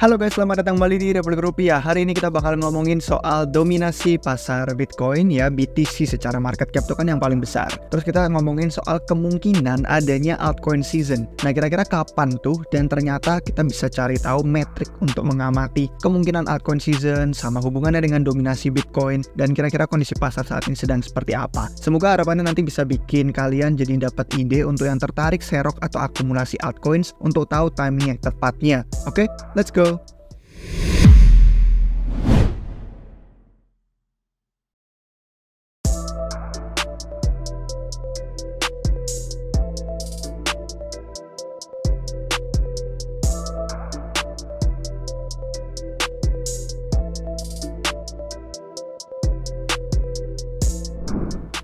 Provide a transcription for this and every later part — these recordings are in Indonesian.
Halo guys, selamat datang kembali di Republik Rupiah. Hari ini kita bakal ngomongin soal dominasi pasar Bitcoin ya, BTC secara market cap itu kan yang paling besar. Terus kita ngomongin soal kemungkinan adanya altcoin season. Nah, kira-kira kapan tuh? Dan ternyata kita bisa cari tahu metrik untuk mengamati kemungkinan altcoin season sama hubungannya dengan dominasi Bitcoin dan kira-kira kondisi pasar saat ini sedang seperti apa. Semoga harapannya nanti bisa bikin kalian jadi dapat ide untuk yang tertarik serok atau akumulasi altcoins untuk tahu timing yang tepatnya. Oke, let's go.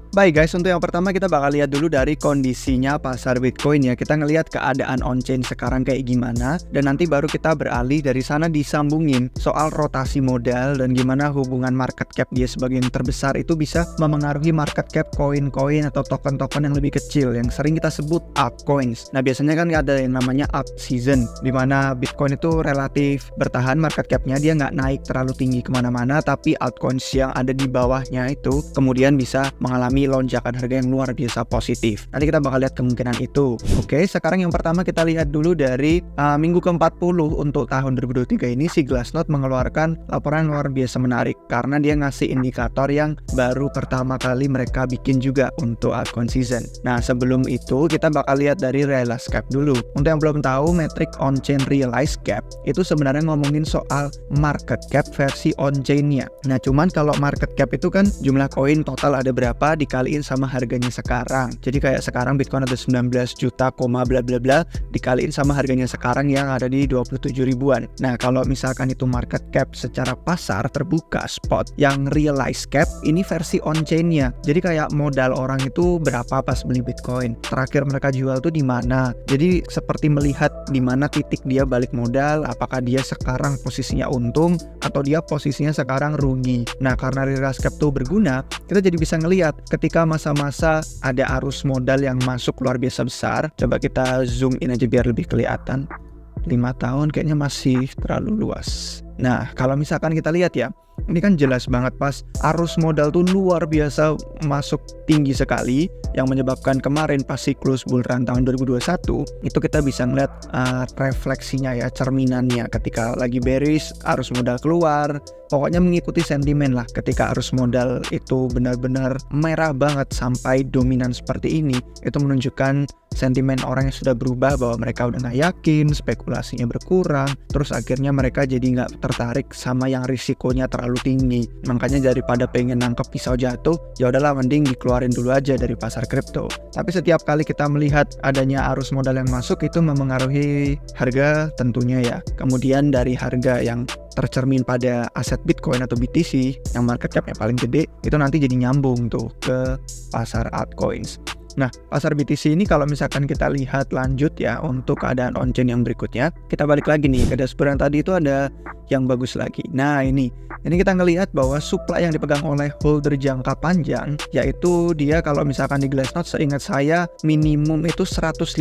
Baik guys, untuk yang pertama kita bakal lihat dulu dari kondisinya pasar Bitcoin ya. Kita ngelihat keadaan on-chain sekarang kayak gimana, dan nanti baru kita beralih dari sana disambungin soal rotasi modal dan gimana hubungan market cap dia sebagai yang terbesar itu bisa memengaruhi market cap koin-koin atau token-token yang lebih kecil yang sering kita sebut altcoins. Nah, biasanya kan ada yang namanya alt season, dimana Bitcoin itu relatif bertahan market capnya, dia nggak naik terlalu tinggi kemana-mana, tapi altcoins yang ada di bawahnya itu kemudian bisa mengalami lonjakan harga yang luar biasa positif. Nanti kita bakal lihat kemungkinan itu. Oke, sekarang yang pertama kita lihat dulu dari minggu ke-40 untuk tahun 2023 ini si Glassnode mengeluarkan laporan luar biasa menarik karena dia ngasih indikator yang baru pertama kali mereka bikin juga untuk altcoin season. Nah, sebelum itu kita bakal lihat dari realized cap dulu. Untuk yang belum tahu, metrik on-chain realized cap itu sebenarnya ngomongin soal market cap versi on-chain-nya. Nah, cuman kalau market cap itu kan jumlah koin total ada berapa dikaliin sama harganya sekarang. Jadi kayak sekarang Bitcoin ada 19 juta, bla bla bla dikaliin sama harganya sekarang yang ada di 27 ribuan. Nah, kalau misalkan itu market cap secara pasar terbuka spot, yang realized cap ini versi on-chain-nya. Jadi kayak modal orang itu berapa pas beli Bitcoin, terakhir mereka jual tuh di mana. Jadi seperti melihat di mana titik dia balik modal, apakah dia sekarang posisinya untung atau dia posisinya sekarang rugi. Nah, karena realized cap tuh berguna, kita jadi bisa ngelihat ketika masa-masa ada arus modal yang masuk luar biasa besar. Coba kita zoom in aja biar lebih kelihatan. 5 tahun kayaknya masih terlalu luas. Nah, kalau misalkan kita lihat ya, ini kan jelas banget pas arus modal tuh luar biasa masuk tinggi sekali, yang menyebabkan kemarin pas siklus bull run tahun 2021 itu kita bisa ngeliat refleksinya ya, cerminannya ketika lagi bearish arus modal keluar. Pokoknya mengikuti sentimen lah. Ketika arus modal itu benar-benar merah banget sampai dominan seperti ini, itu menunjukkan sentimen orang yang sudah berubah, bahwa mereka udah nggak yakin, spekulasinya berkurang, terus akhirnya mereka jadi nggak tertarik sama yang risikonya terlalu tinggi. Makanya daripada pengen nangkep pisau jatuh, ya udahlah mending dikeluarin dulu aja dari pasar kripto. Tapi setiap kali kita melihat adanya arus modal yang masuk, itu memengaruhi harga tentunya ya. Kemudian dari harga yang tercermin pada aset Bitcoin atau BTC yang market cap yang paling gede, itu nanti jadi nyambung tuh ke pasar altcoins. Nah, pasar BTC ini kalau misalkan kita lihat lanjut ya untuk keadaan on-chain yang berikutnya, kita balik lagi nih ke dashboard yang tadi itu ada yang bagus lagi. Nah, ini kita ngelihat bahwa supply yang dipegang oleh holder jangka panjang, yaitu dia kalau misalkan di Glassnode seingat saya minimum itu 155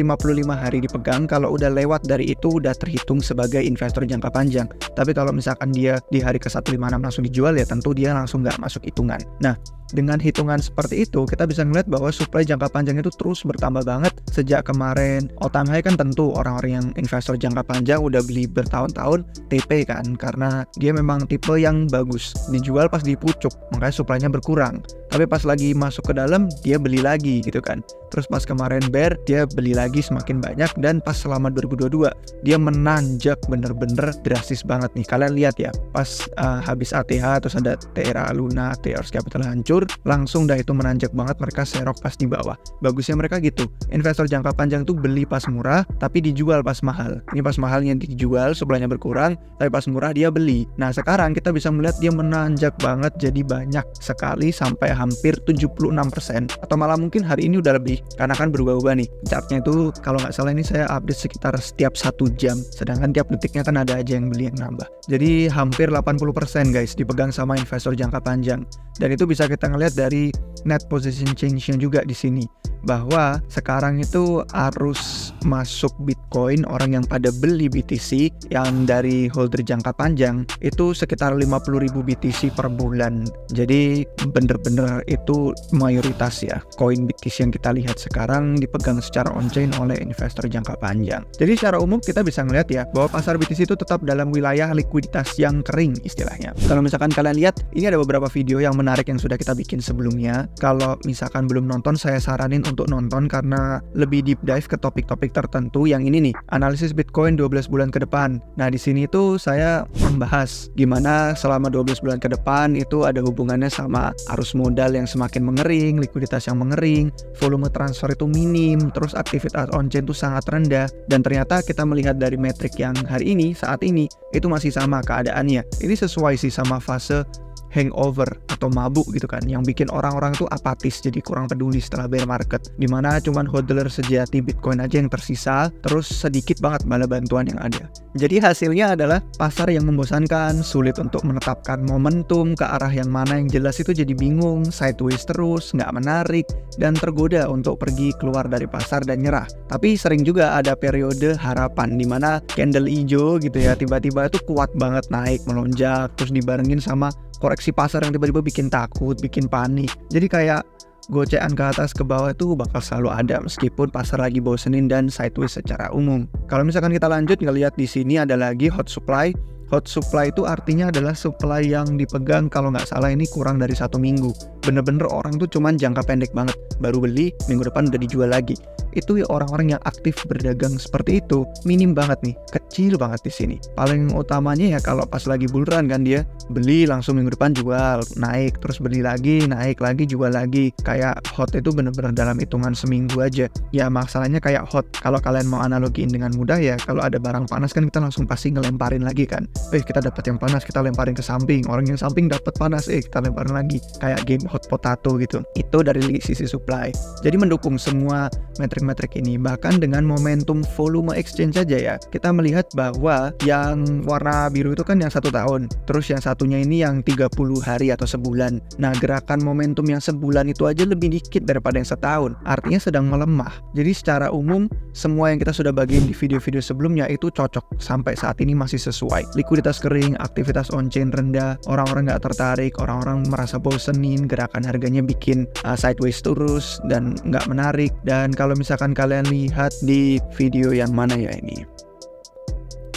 hari dipegang. Kalau udah lewat dari itu udah terhitung sebagai investor jangka panjang. Tapi kalau misalkan dia di hari ke-156 langsung dijual, ya tentu dia langsung nggak masuk hitungan. Nah, dengan hitungan seperti itu kita bisa ngeliat bahwa supply jangka panjang itu terus bertambah banget sejak kemarin. All time high kan tentu orang-orang yang investor jangka panjang udah beli bertahun-tahun TP kan, karena dia memang tipe yang bagus, dijual pas dipucuk, makanya supply-nya berkurang. Tapi pas lagi masuk ke dalam dia beli lagi gitu kan. Terus pas kemarin bear dia beli lagi semakin banyak, dan pas selama 2022 dia menanjak bener-bener drastis banget nih. Kalian lihat ya, pas habis ATH terus ada Terra Luna, Teos Capital hancur, langsung dah itu menanjak banget, mereka serok pas di bawah. Bagusnya mereka gitu, investor jangka panjang tuh beli pas murah tapi dijual pas mahal. Ini pas mahalnya dijual, supply-nya berkurang, tapi pas murah dia beli. Nah, sekarang kita bisa melihat dia menanjak banget, jadi banyak sekali sampai hampir 76%, atau malah mungkin hari ini udah lebih karena kan berubah-ubah nih chartnya itu. Kalau nggak salah ini saya update sekitar setiap 1 jam, sedangkan tiap detiknya kan ada aja yang beli yang nambah. Jadi hampir 80% guys dipegang sama investor jangka panjang. Dan itu bisa kita ngelihat dari net position change-nya juga di sini, bahwa sekarang itu arus masuk Bitcoin orang yang pada beli BTC yang dari holder jangka panjang itu sekitar 50.000 BTC per bulan. Jadi bener-bener itu mayoritas ya koin BTC yang kita lihat sekarang dipegang secara on-chain oleh investor jangka panjang. Jadi secara umum kita bisa ngelihat ya bahwa pasar BTC itu tetap dalam wilayah likuiditas yang kering istilahnya. Kalau misalkan kalian lihat, ini ada beberapa video yang menarik yang sudah kita bikin sebelumnya. Kalau misalkan belum nonton, saya saranin untuk nonton karena lebih deep dive ke topik-topik tertentu. Yang ini nih, analisis Bitcoin 12 bulan ke depan. Nah, di sini tuh saya membahas gimana selama 12 bulan ke depan itu ada hubungannya sama arus modal yang semakin mengering, likuiditas yang mengering, volume transfer itu minim, terus aktivitas on-chain itu sangat rendah. Dan ternyata kita melihat dari metrik yang hari ini, saat ini, itu masih sama keadaannya. Ini sesuai sih sama fase hangover atau mabuk gitu kan, yang bikin orang-orang tuh apatis, jadi kurang peduli setelah bear market, dimana cuman hodler sejati Bitcoin aja yang tersisa, terus sedikit banget bala bantuan yang ada. Jadi hasilnya adalah pasar yang membosankan, sulit untuk menetapkan momentum ke arah yang mana yang jelas, itu jadi bingung, sideways terus, nggak menarik, dan tergoda untuk pergi keluar dari pasar dan nyerah. Tapi sering juga ada periode harapan, dimana candle hijau gitu ya, tiba-tiba itu kuat banget naik, melonjak, terus dibarengin sama koreksi pasar yang tiba-tiba bikin takut, bikin panik. Jadi kayak gocean ke atas ke bawah itu bakal selalu ada meskipun pasar lagi bosenin dan sideways secara umum. Kalau misalkan kita lanjut ngelihat di sini ada lagi hot supply. Hot supply itu artinya adalah supply yang dipegang kalau nggak salah ini kurang dari 1 minggu. Bener-bener orang tuh cuman jangka pendek banget, baru beli, minggu depan udah dijual lagi. Itu ya orang-orang yang aktif berdagang seperti itu minim banget nih, kecil banget di sini. Paling utamanya ya kalau pas lagi bull run kan, dia beli langsung minggu depan jual, naik, terus beli lagi, naik lagi, jual lagi. Kayak hot itu bener-bener dalam hitungan seminggu aja. Ya masalahnya kayak hot, kalau kalian mau analogiin dengan mudah ya, kalau ada barang panas kan kita langsung pasti ngelemparin lagi kan. Kita dapat yang panas, kita lemparin ke samping, orang yang samping dapat panas, kita lemparin lagi, kayak game hot potato gitu. Itu dari sisi supply. Jadi mendukung semua metrik-metrik ini. Bahkan dengan momentum volume exchange saja ya, kita melihat bahwa yang warna biru itu kan yang 1 tahun, terus yang satunya ini yang 30 hari atau sebulan. Nah, gerakan momentum yang sebulan itu aja lebih dikit daripada yang setahun, artinya sedang melemah. Jadi secara umum semua yang kita sudah bagiin di video-video sebelumnya itu cocok, sampai saat ini masih sesuai. Likuiditas kering, aktivitas on-chain rendah, orang-orang nggak tertarik, orang-orang merasa bosenin, gerakan harganya bikin sideways terus dan nggak menarik. Dan kalau misalkan kalian lihat di video yang mana ya ini,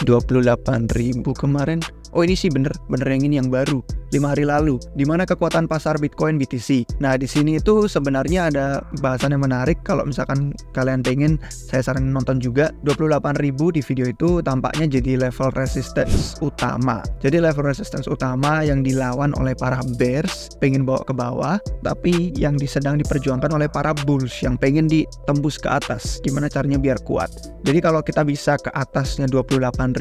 28.000 kemarin. Oh ini sih bener yang ini yang baru 5 hari lalu, dimana kekuatan pasar Bitcoin BTC. Nah di sini itu sebenarnya ada bahasan yang menarik. Kalau misalkan kalian pengen, saya saranin nonton juga. 28.000 di video itu tampaknya jadi level resistance utama. Jadi level resistance utama yang dilawan oleh para bears, pengen bawa ke bawah, tapi yang sedang diperjuangkan oleh para bulls yang pengen ditembus ke atas. Gimana caranya biar kuat? Jadi kalau kita bisa ke atasnya $28.000,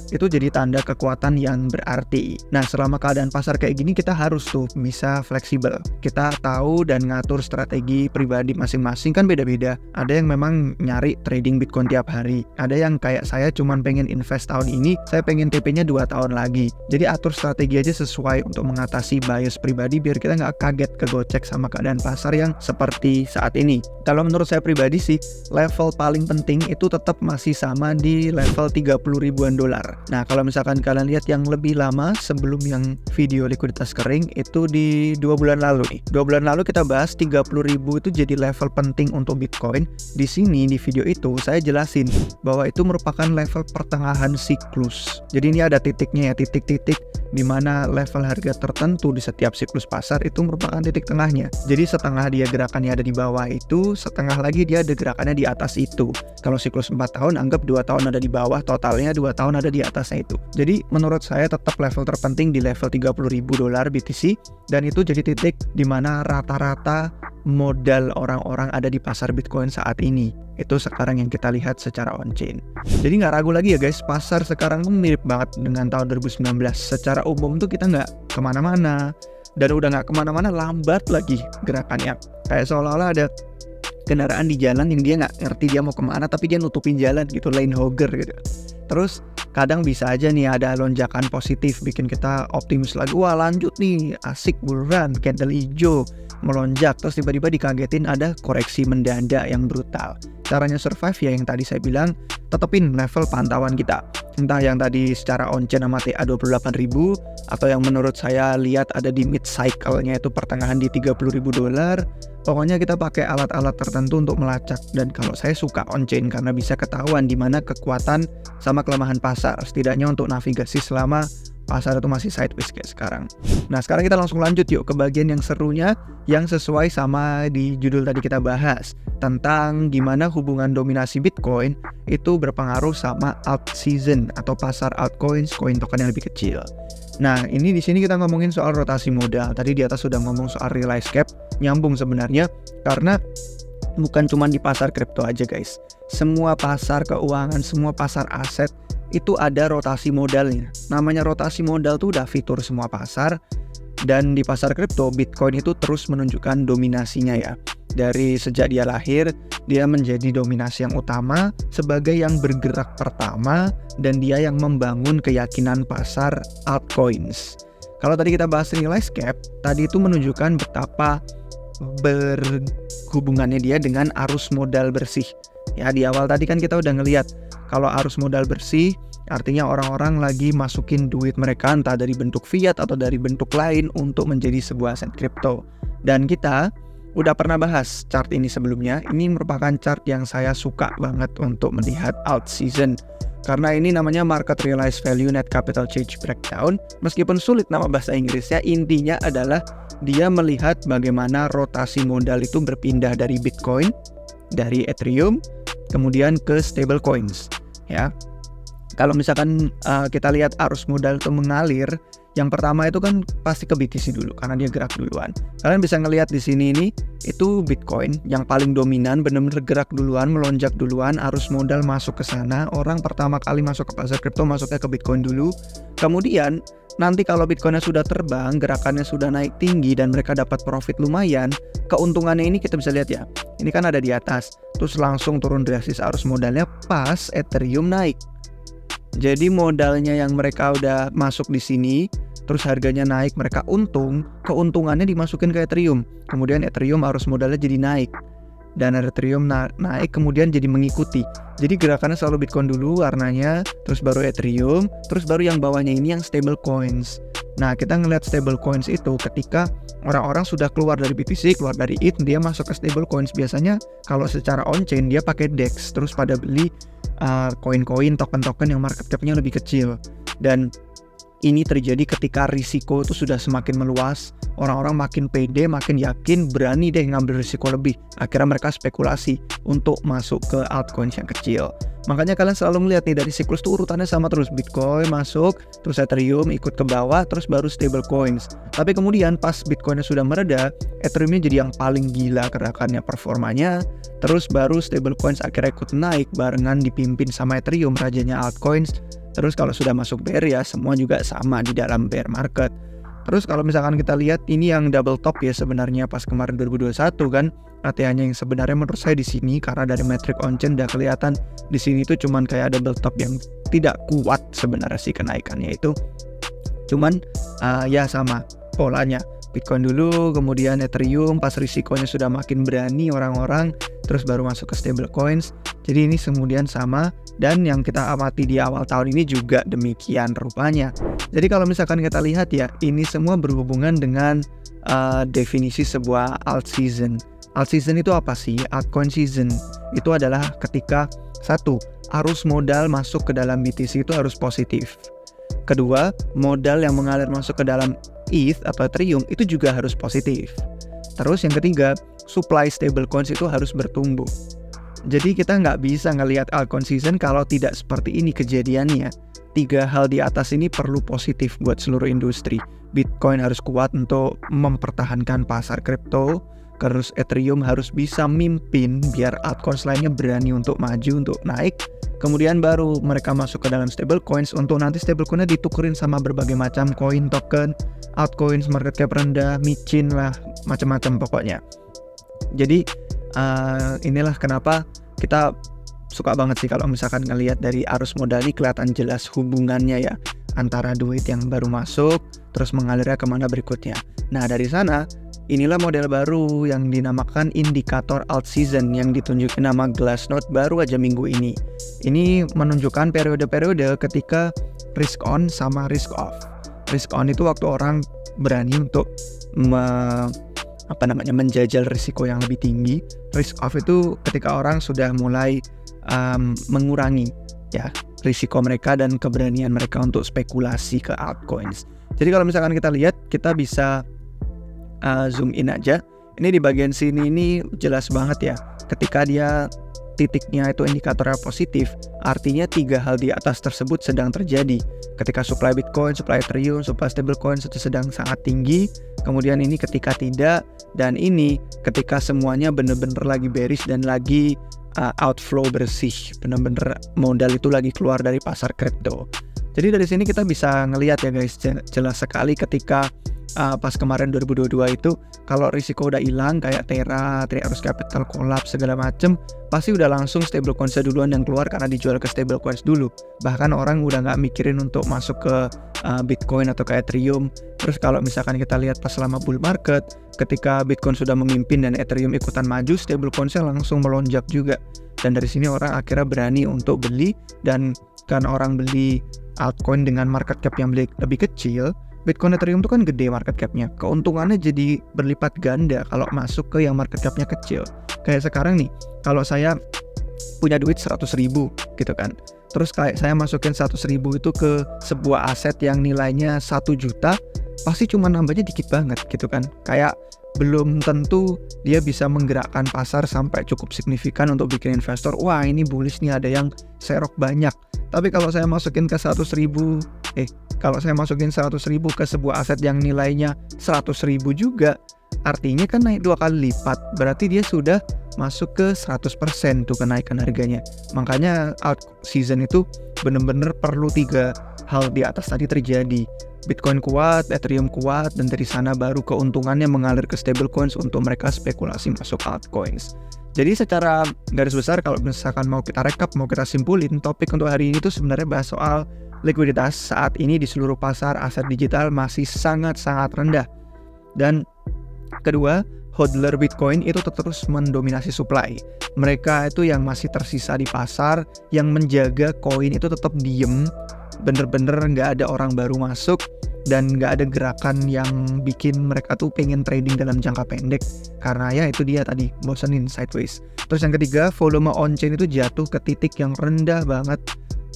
itu jadi tanda kekuatan yang berarti. Nah selama keadaan pasar kayak gini, kita harus tuh bisa fleksibel. Kita tahu dan ngatur strategi pribadi masing-masing kan beda-beda. Ada yang memang nyari trading Bitcoin tiap hari. Ada yang kayak saya cuman pengen invest tahun ini, saya pengen TP-nya 2 tahun lagi. Jadi atur strategi aja sesuai untuk mengatasi bias pribadi biar kita nggak kaget kegocek sama keadaan pasar yang seperti saat ini. Kalau menurut saya pribadi sih, level paling penting itu tetap masih sama di level 30 ribuan dolar. Nah kalau misalkan kalian lihat yang lebih lama sebelum yang video likuiditas kering itu di 2 bulan lalu nih. 2 bulan lalu kita bahas 30.000 itu jadi level penting untuk Bitcoin. Di sini di video itu saya jelasin bahwa itu merupakan level pertengahan siklus. Jadi ini ada titiknya ya, titik-titik di mana level harga tertentu di setiap siklus pasar itu merupakan titik tengahnya. Jadi setengah dia gerakannya ada di bawah itu, setengah lagi dia ada gerakannya di atas itu. Kalau siklus 4 tahun, anggap 2 tahun ada di bawah, totalnya 2 tahun ada di atasnya itu. Jadi menurut saya tetap level terpenting di level 30.000 dolar BTC, dan itu jadi titik di mana rata-rata modal orang-orang ada di pasar Bitcoin saat ini. Itu sekarang yang kita lihat secara on-chain. Jadi nggak ragu lagi ya guys, pasar sekarang tuh mirip banget dengan tahun 2019. Secara umum tuh kita nggak kemana-mana, dan udah nggak kemana-mana lambat lagi gerakannya. Kayak seolah-olah ada kendaraan di jalan yang dia nggak ngerti dia mau kemana, tapi dia nutupin jalan gitu, lane hogger gitu. Terus kadang bisa aja nih ada lonjakan positif bikin kita optimis lagi, wah lanjut nih, asik buruan, candle hijau melonjak, terus tiba-tiba dikagetin ada koreksi mendadak yang brutal. Caranya survive ya yang tadi saya bilang, tetepin level pantauan kita. Entah yang tadi secara on-chain sama TA 28.000 atau yang menurut saya lihat ada di mid cycle-nya itu pertengahan di $30.000. Pokoknya kita pakai alat-alat tertentu untuk melacak, dan kalau saya suka on-chain karena bisa ketahuan di mana kekuatan sama kelemahan pasar, setidaknya untuk navigasi selama pasar itu masih sideways kayak sekarang. Nah, sekarang kita langsung lanjut yuk ke bagian yang serunya, yang sesuai sama di judul tadi kita bahas, tentang gimana hubungan dominasi Bitcoin itu berpengaruh sama alt season atau pasar altcoins, koin token yang lebih kecil. Nah, ini di sini kita ngomongin soal rotasi modal. Tadi di atas sudah ngomong soal realized cap, nyambung sebenarnya karena bukan cuma di pasar kripto aja guys. Semua pasar keuangan, semua pasar aset itu ada rotasi modalnya. Namanya rotasi modal tuh udah fitur semua pasar, dan di pasar kripto Bitcoin itu terus menunjukkan dominasinya ya. Dari sejak dia lahir, dia menjadi dominasi yang utama sebagai yang bergerak pertama, dan dia yang membangun keyakinan pasar altcoins. Kalau tadi kita bahas realized cap, tadi itu menunjukkan betapa berhubungannya dia dengan arus modal bersih. Ya, di awal tadi kan kita udah ngelihat kalau arus modal bersih artinya orang-orang lagi masukin duit mereka entah dari bentuk fiat atau dari bentuk lain untuk menjadi sebuah aset kripto. Dan kita udah pernah bahas chart ini sebelumnya. Ini merupakan chart yang saya suka banget untuk melihat alt season, karena ini namanya market realized value net capital change breakdown. Meskipun sulit nama bahasa Inggrisnya, intinya adalah dia melihat bagaimana rotasi modal itu berpindah dari Bitcoin, dari Ethereum, kemudian ke stable coins ya. Kalau misalkan kita lihat arus modal itu mengalir, yang pertama itu kan pasti ke BTC dulu karena dia gerak duluan. Kalian bisa ngelihat di sini ini, itu Bitcoin yang paling dominan, benar-benar gerak duluan, melonjak duluan, arus modal masuk ke sana. Orang pertama kali masuk ke pasar kripto masuknya ke Bitcoin dulu. Kemudian nanti kalau Bitcoinnya sudah terbang, gerakannya sudah naik tinggi dan mereka dapat profit lumayan, keuntungannya ini kita bisa lihat ya. Ini kan ada di atas, terus langsung turun drastis arus modalnya pas Ethereum naik. Jadi modalnya yang mereka udah masuk di sini, terus harganya naik, mereka untung, keuntungannya dimasukin ke Ethereum. Kemudian Ethereum arus modalnya jadi naik, dan Ethereum naik kemudian jadi mengikuti. Jadi gerakannya selalu Bitcoin dulu warnanya, terus baru Ethereum, terus baru yang bawahnya ini yang stable coins. Nah, kita ngelihat stable coins itu ketika orang-orang sudah keluar dari BTC, keluar dari ETH, dia masuk ke stable coins. Biasanya kalau secara on-chain dia pakai DEX, terus pada beli koin-koin, token-token yang market cap-nya lebih kecil. Dan ini terjadi ketika risiko itu sudah semakin meluas, orang-orang makin pede, makin yakin, berani deh ngambil risiko lebih. Akhirnya mereka spekulasi untuk masuk ke altcoins yang kecil. Makanya kalian selalu melihat nih dari siklus tuh urutannya sama terus, Bitcoin masuk, terus Ethereum ikut ke bawah, terus baru stable coins. Tapi kemudian pas Bitcoinnya sudah mereda, Ethereumnya jadi yang paling gila gerakannya, performanya, terus baru stable coins akhirnya ikut naik barengan dipimpin sama Ethereum, rajanya altcoins. Terus kalau sudah masuk bear ya semua juga sama di dalam bear market. Terus kalau misalkan kita lihat ini yang double top ya sebenarnya pas kemarin 2021 kan, ATH-nya yang sebenarnya menurut saya di sini karena dari metrik on-chain udah kelihatan di sini tuh cuman kayak double top yang tidak kuat sebenarnya sih kenaikannya itu. Cuman ya sama polanya. Bitcoin dulu, kemudian Ethereum, pas risikonya sudah makin berani orang-orang, terus baru masuk ke stable coins. Jadi ini kemudian sama, dan yang kita amati di awal tahun ini juga demikian rupanya. Jadi kalau misalkan kita lihat ya, ini semua berhubungan dengan definisi sebuah alt season. Alt season itu apa sih? Altcoin season itu adalah ketika satu, arus modal masuk ke dalam BTC itu harus positif. Kedua, modal yang mengalir masuk ke dalam ETH atau Ethereum itu juga harus positif. Terus yang ketiga, supply stablecoins itu harus bertumbuh. Jadi kita nggak bisa ngelihat altcoin season kalau tidak seperti ini kejadiannya. Tiga hal di atas ini perlu positif buat seluruh industri. Bitcoin harus kuat untuk mempertahankan pasar kripto. Terus Ethereum harus bisa mimpin biar altcoins lainnya berani untuk maju, untuk naik. Kemudian baru mereka masuk ke dalam stablecoins untuk nanti stablecoinnya ditukerin sama berbagai macam koin, token, altcoins, market cap rendah, micin lah, macam-macam pokoknya. Jadi inilah kenapa kita suka banget sih kalau misalkan ngelihat dari arus modal ini kelihatan jelas hubungannya ya antara duit yang baru masuk terus mengalirnya kemana berikutnya. Nah dari sana inilah model baru yang dinamakan indikator alt season yang ditunjukin nama Glassnode baru aja minggu ini. Ini menunjukkan periode-periode ketika risk on sama risk off. Risk on itu waktu orang berani untuk menjajal risiko yang lebih tinggi. Risk off itu ketika orang sudah mulai mengurangi ya risiko mereka dan keberanian mereka untuk spekulasi ke altcoins. Jadi kalau misalkan kita lihat, kita bisa zoom in aja. Ini di bagian sini ini jelas banget ya. Ketika dia titiknya itu indikatornya positif, artinya 3 hal di atas tersebut sedang terjadi. Ketika supply Bitcoin, supply Ethereum, supply stablecoin itu sedang sangat tinggi. Kemudian ini ketika tidak, dan ini ketika semuanya bener-bener lagi bearish dan lagi outflow bersih, bener-bener modal itu lagi keluar dari pasar kripto. Jadi dari sini kita bisa ngelihat ya guys, jelas sekali ketika pas kemarin 2022 itu kalau risiko udah hilang kayak Terra, Three Arrows Capital collapse segala macem, pasti udah langsung stablecoins duluan yang keluar karena dijual ke stablecoins dulu. Bahkan orang udah nggak mikirin untuk masuk ke Bitcoin atau ke Ethereum. Terus kalau misalkan kita lihat pas selama bull market, ketika Bitcoin sudah memimpin dan Ethereum ikutan maju, stablecoinsnya langsung melonjak juga. Dan dari sini orang akhirnya berani untuk beli, dan karena orang beli altcoin dengan market cap yang lebih kecil, Bitcoin Ethereum itu kan gede market capnya, keuntungannya jadi berlipat ganda kalau masuk ke yang market capnya kecil. Kayak sekarang nih, kalau saya punya duit 100.000 gitu kan, terus kayak saya masukin 100.000 itu ke sebuah aset yang nilainya 1 juta, pasti cuma nambahnya dikit banget gitu kan. Kayak belum tentu dia bisa menggerakkan pasar sampai cukup signifikan untuk bikin investor, wah ini bullish nih, ada yang serok banyak. Tapi kalau saya masukin ke 100.000 ke sebuah aset yang nilainya 100.000 juga, artinya kan naik 2 kali lipat. Berarti dia sudah masuk ke 100% tuh kenaikan harganya. Makanya alt season itu bener-bener perlu 3 hal di atas tadi terjadi. Bitcoin kuat, Ethereum kuat, dan dari sana baru keuntungannya mengalir ke stablecoins untuk mereka spekulasi masuk altcoins. Jadi secara garis besar kalau misalkan mau kita rekap, mau kita simpulin, topik untuk hari ini tuh sebenarnya bahas soal likuiditas saat ini di seluruh pasar aset digital masih sangat-sangat rendah. Dan kedua, hodler Bitcoin itu terus mendominasi supply. Mereka itu yang masih tersisa di pasar, yang menjaga koin itu tetap diem, bener-bener nggak ada orang baru masuk, dan nggak ada gerakan yang bikin mereka tuh pengen trading dalam jangka pendek, karena ya itu dia tadi, bosenin sideways. Terus yang ketiga, volume on-chain itu jatuh ke titik yang rendah banget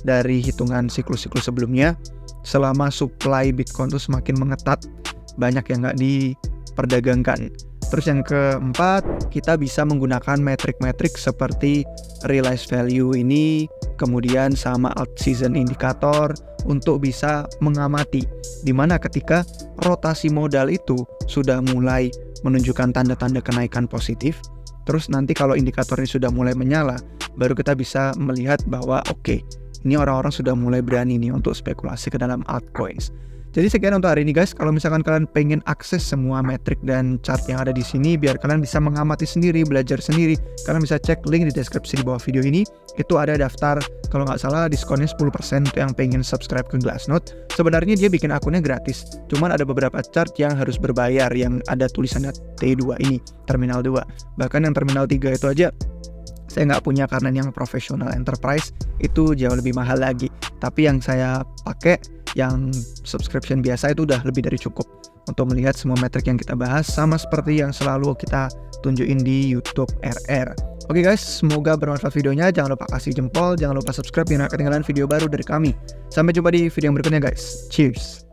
dari hitungan siklus-siklus sebelumnya. Selama supply Bitcoin tuh semakin mengetat, banyak yang nggak diperdagangkan. Terus yang keempat, kita bisa menggunakan metrik-metrik seperti realized value ini, kemudian sama alt season indicator untuk bisa mengamati dimana ketika rotasi modal itu sudah mulai menunjukkan tanda-tanda kenaikan positif. Terus nanti kalau indikatornya sudah mulai menyala, baru kita bisa melihat bahwa oke, ini orang-orang sudah mulai berani nih untuk spekulasi ke dalam altcoins. Jadi sekian untuk hari ini guys. Kalau misalkan kalian pengen akses semua metrik dan chart yang ada di sini biar kalian bisa mengamati sendiri, belajar sendiri, kalian bisa cek link di deskripsi di bawah video ini. Itu ada daftar, kalau nggak salah diskonnya 10% untuk yang pengen subscribe ke Glassnode. Sebenarnya dia bikin akunnya gratis, cuman ada beberapa chart yang harus berbayar yang ada tulisannya T2 ini, Terminal 2. Bahkan yang Terminal 3 itu aja saya nggak punya karena yang professional enterprise itu jauh lebih mahal lagi. Tapi yang saya pakai, yang subscription biasa itu udah lebih dari cukup untuk melihat semua metrik yang kita bahas, sama seperti yang selalu kita tunjukin di YouTube RR. Oke guys, semoga bermanfaat videonya. Jangan lupa kasih jempol, jangan lupa subscribe biar nggak ketinggalan video baru dari kami. Sampai jumpa di video yang berikutnya guys. Cheers!